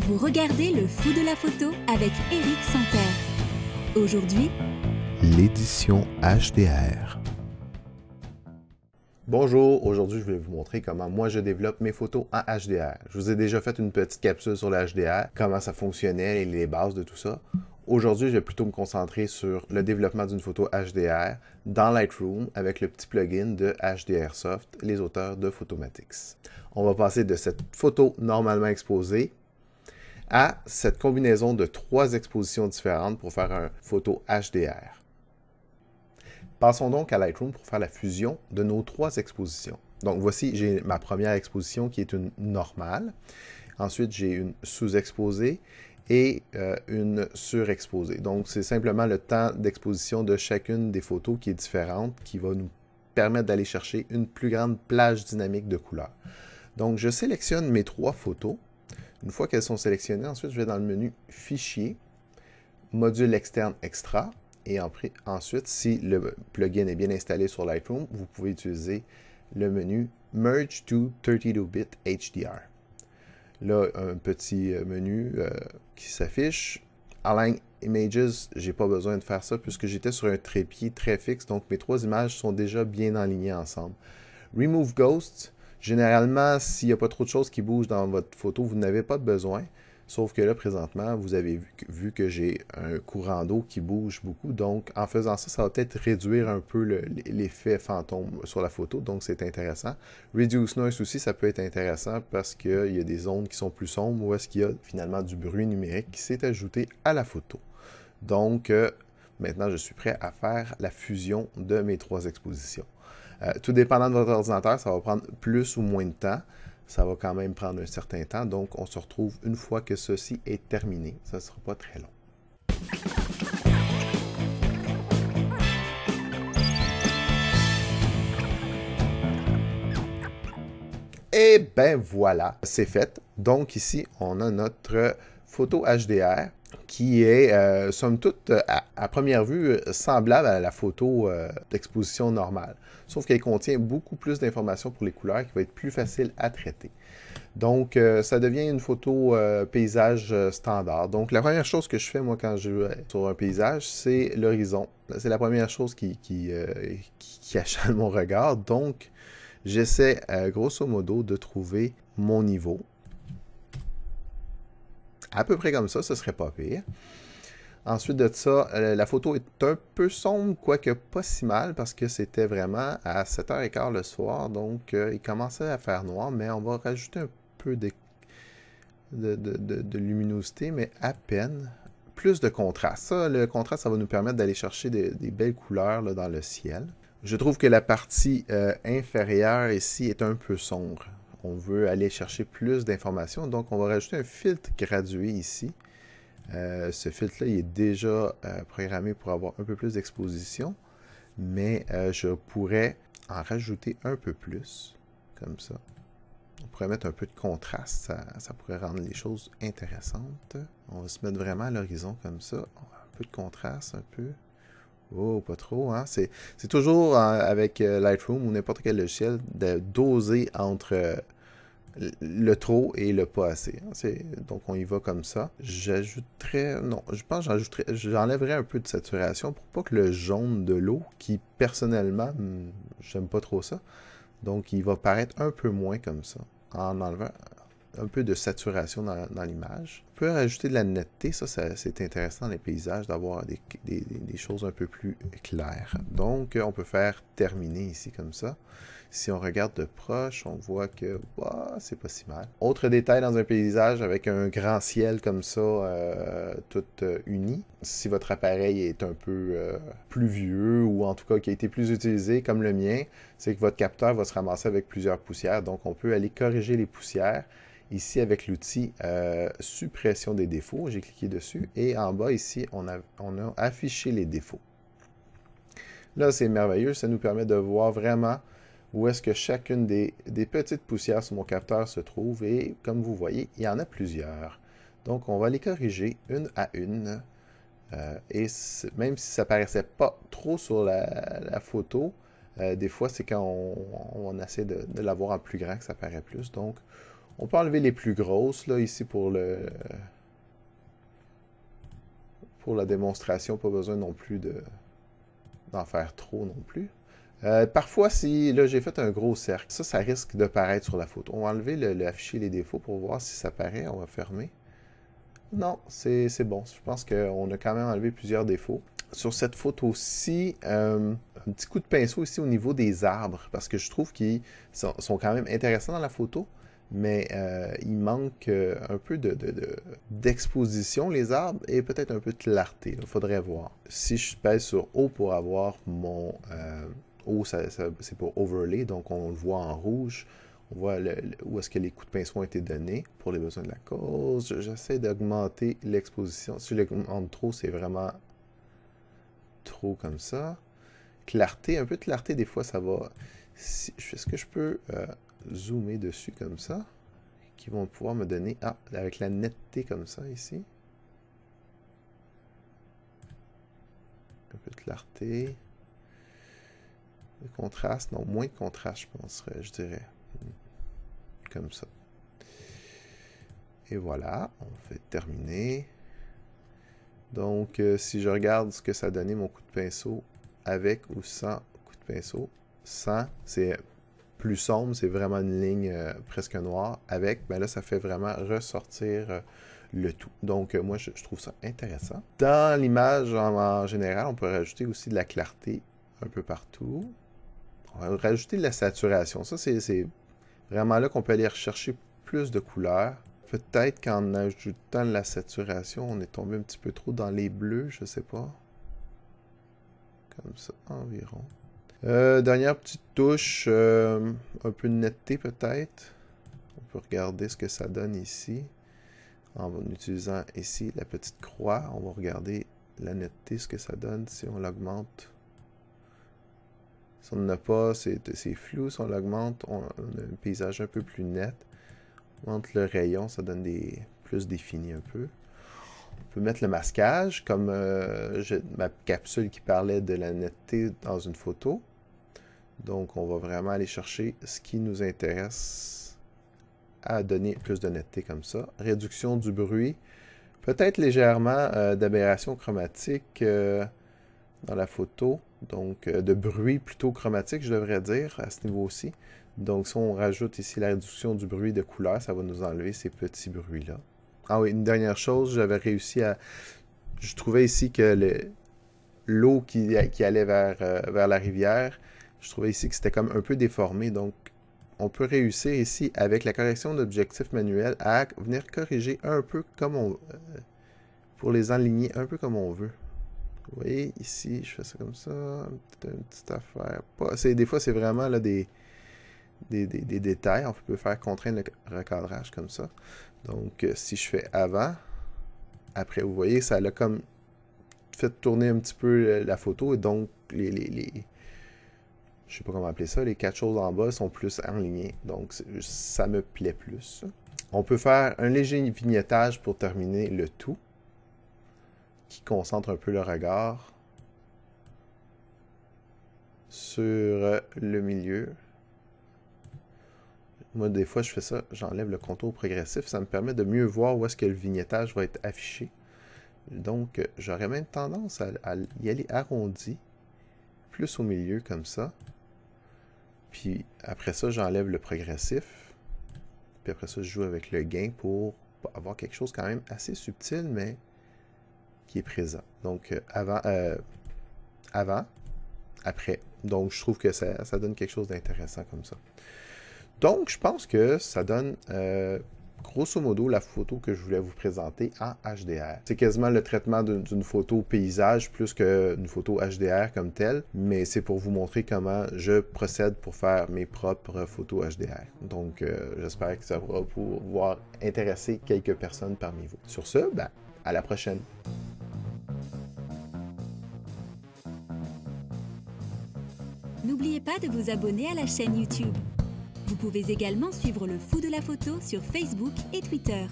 Vous regardez le Fou de la photo avec Éric Santerre. Aujourd'hui, l'édition HDR. Bonjour, aujourd'hui je vais vous montrer comment moi je développe mes photos en HDR. Je vous ai déjà fait une petite capsule sur le HDR, comment ça fonctionnait et les bases de tout ça. Aujourd'hui, je vais plutôt me concentrer sur le développement d'une photo HDR dans Lightroom avec le petit plugin de HDR Soft, les auteurs de Photomatics. On va passer de cette photo normalement exposée à cette combinaison de 3 expositions différentes pour faire une photo HDR. Passons donc à Lightroom pour faire la fusion de nos 3 expositions. Donc voici, j'ai ma première exposition qui est une normale. Ensuite, j'ai une sous-exposée et une surexposée. Donc, c'est simplement le temps d'exposition de chacune des photos qui est différente, qui va nous permettre d'aller chercher une plus grande plage dynamique de couleurs. Donc, je sélectionne mes 3 photos. Une fois qu'elles sont sélectionnées, ensuite, je vais dans le menu Fichier, Module externe extra, et ensuite, si le plugin est bien installé sur Lightroom, vous pouvez utiliser le menu Merge to 32-bit HDR. Là, un petit menu qui s'affiche. Align Images, j'ai pas besoin de faire ça puisque j'étais sur un trépied très fixe, donc mes 3 images sont déjà bien alignées ensemble. Remove Ghost, généralement, s'il n'y a pas trop de choses qui bougent dans votre photo, vous n'avez pas de besoin. Sauf que là, présentement, vous avez vu que j'ai un courant d'eau qui bouge beaucoup. Donc, en faisant ça, ça va peut-être réduire un peu l'effet fantôme sur la photo. Donc, c'est intéressant. Reduce Noise aussi, ça peut être intéressant parce qu'il y a des zones qui sont plus sombres ou est-ce qu'il y a finalement du bruit numérique qui s'est ajouté à la photo. Donc, maintenant, je suis prêt à faire la fusion de mes 3 expositions. Tout dépendant de votre ordinateur, ça va prendre plus ou moins de temps. Ça va quand même prendre un certain temps, donc on se retrouve une fois que ceci est terminé. Ça ne sera pas très long. Et ben voilà, c'est fait. Donc ici, on a notre photo HDR qui est, somme toute, à première vue, semblable à la photo d'exposition normale. Sauf qu'elle contient beaucoup plus d'informations pour les couleurs qui va être plus facile à traiter. Donc, ça devient une photo paysage standard. Donc, la première chose que je fais, moi, quand je vais sur un paysage, c'est l'horizon. C'est la première chose qui achale mon regard. Donc, j'essaie, grosso modo, de trouver mon niveau. À peu près comme ça, ce serait pas pire. Ensuite de ça, la photo est un peu sombre, quoique pas si mal, parce que c'était vraiment à 7h15 le soir, donc il commençait à faire noir, mais on va rajouter un peu de luminosité, mais à peine. Plus de contraste. Ça, le contraste, ça va nous permettre d'aller chercher des belles couleurs là, dans le ciel. Je trouve que la partie inférieure ici est un peu sombre. On veut aller chercher plus d'informations, donc on va rajouter un filtre gradué ici. Ce filtre-là, il est déjà programmé pour avoir un peu plus d'exposition, mais je pourrais en rajouter un peu plus, comme ça. On pourrait mettre un peu de contraste, ça pourrait rendre les choses intéressantes. On va se mettre vraiment à l'horizon comme ça. Un peu de contraste, un peu. Oh, pas trop, hein? C'est toujours avec Lightroom ou n'importe quel logiciel de doser entre le trop et le pas assez. Donc, on y va comme ça. J'ajouterais... Non, je pense que j'enlèverais un peu de saturation pour pas que le jaune de l'eau, qui, personnellement, j'aime pas trop ça, donc il va paraître un peu moins comme ça, en enlevant un peu de saturation dans l'image. On peut rajouter de la netteté, ça c'est intéressant dans les paysages, d'avoir des choses un peu plus claires. Donc, on peut faire terminer ici comme ça. Si on regarde de proche, on voit que c'est pas si mal. Autre détail dans un paysage avec un grand ciel comme ça, tout uni. Si votre appareil est un peu plus vieux ou en tout cas qui a été plus utilisé comme le mien, c'est que votre capteur va se ramasser avec plusieurs poussières. Donc on peut aller corriger les poussières. Ici, avec l'outil suppression des défauts, j'ai cliqué dessus et en bas ici, on a affiché les défauts. Là, c'est merveilleux, ça nous permet de voir vraiment où est-ce que chacune des petites poussières sur mon capteur se trouve. Et comme vous voyez, il y en a plusieurs. Donc, on va les corriger une à une. Et même si ça ne paraissait pas trop sur la photo, des fois, c'est quand on essaie de l'avoir en plus grand que ça paraît plus. Donc, On peut enlever les plus grosses, là, ici, pour la démonstration. Pas besoin non plus d'en faire trop non plus. Parfois, si là j'ai fait un gros cercle, ça risque de paraître sur la photo. On va enlever l'afficher les défauts pour voir si ça paraît. On va fermer. Non, c'est bon. Je pense qu'on a quand même enlevé plusieurs défauts. Sur cette photo-ci, un petit coup de pinceau ici au niveau des arbres, parce que je trouve qu'ils sont quand même intéressants dans la photo, mais il manque un peu d'exposition, les arbres, et peut-être un peu de clarté. Il faudrait voir. Si je pèse sur O pour avoir mon... O, c'est pour overlay, donc on le voit en rouge. On voit où est-ce que les coups de pinceau ont été donnés pour les besoins de la cause. J'essaie d'augmenter l'exposition. Si je l'augmente trop, c'est vraiment trop comme ça. Clarté, un peu de clarté, des fois, ça va... Est-ce que je peux zoomer dessus comme ça? Qui vont pouvoir me donner... Ah, avec la netteté comme ça, ici. Un peu de clarté. Le contraste, non, moins de contraste, je penserais, je dirais. Comme ça. Et voilà, on fait terminer. Donc, si je regarde ce que ça a donné mon coup de pinceau, avec ou sans coup de pinceau, sans, c'est plus sombre, c'est vraiment une ligne presque noire. Avec, ben là, ça fait vraiment ressortir le tout. Donc, moi, je trouve ça intéressant. Dans l'image, en général, on peut rajouter aussi de la clarté un peu partout. On va rajouter de la saturation. Ça, c'est vraiment là qu'on peut aller rechercher plus de couleurs. Peut-être qu'en ajoutant de la saturation, on est tombé un petit peu trop dans les bleus, je sais pas. Comme ça, environ. Dernière petite touche, un peu de netteté peut-être. On peut regarder ce que ça donne ici. En utilisant ici la petite croix, on va regarder la netteté, ce que ça donne si on l'augmente. Si on n'en a pas, c'est flou. Si on l'augmente, on a un paysage un peu plus net. On monte le rayon, ça donne plus défini un peu. On peut mettre le masquage, comme ma capsule qui parlait de la netteté dans une photo. Donc, on va vraiment aller chercher ce qui nous intéresse à donner plus de netteté comme ça. Réduction du bruit. Peut-être légèrement d'aberration chromatique dans la photo. Donc, de bruit plutôt chromatique, je devrais dire, à ce niveau-ci. Donc, si on rajoute ici la réduction du bruit de couleur, ça va nous enlever ces petits bruits-là. Ah oui, une dernière chose, j'avais réussi à... Je trouvais ici que l'eau qui allait vers la rivière, je trouvais ici que c'était comme un peu déformé. Donc, on peut réussir ici, avec la correction d'objectif manuel, à venir corriger un peu comme on... pour les aligner un peu comme on veut. Vous voyez, ici, je fais ça comme ça, une petite affaire. Des fois, c'est vraiment là, des détails. On peut faire contraindre le recadrage comme ça. Donc, si je fais avant, après, vous voyez, ça a comme fait tourner un petit peu la photo. Et donc, je sais pas comment appeler ça, les 4 choses en bas sont plus alignées. Donc, ça me plaît plus. On peut faire un léger vignettage pour terminer le tout, qui concentre un peu le regard sur le milieu. Moi, des fois, je fais ça, j'enlève le contour progressif. Ça me permet de mieux voir où est-ce que le vignettage va être affiché. Donc, j'aurais même tendance à y aller arrondi, plus au milieu, comme ça. Puis, après ça, j'enlève le progressif. Puis après ça, je joue avec le gain pour avoir quelque chose quand même assez subtil, mais qui est présent. Donc, avant, après. Donc, je trouve que ça donne quelque chose d'intéressant comme ça. Donc, je pense que ça donne, grosso modo, la photo que je voulais vous présenter en HDR. C'est quasiment le traitement d'une photo paysage plus qu'une photo HDR comme telle, mais c'est pour vous montrer comment je procède pour faire mes propres photos HDR. Donc, j'espère que ça va pouvoir intéresser quelques personnes parmi vous. Sur ce, ben, à la prochaine! N'oubliez pas de vous abonner à la chaîne YouTube. Vous pouvez également suivre le Fou de la photo sur Facebook et Twitter.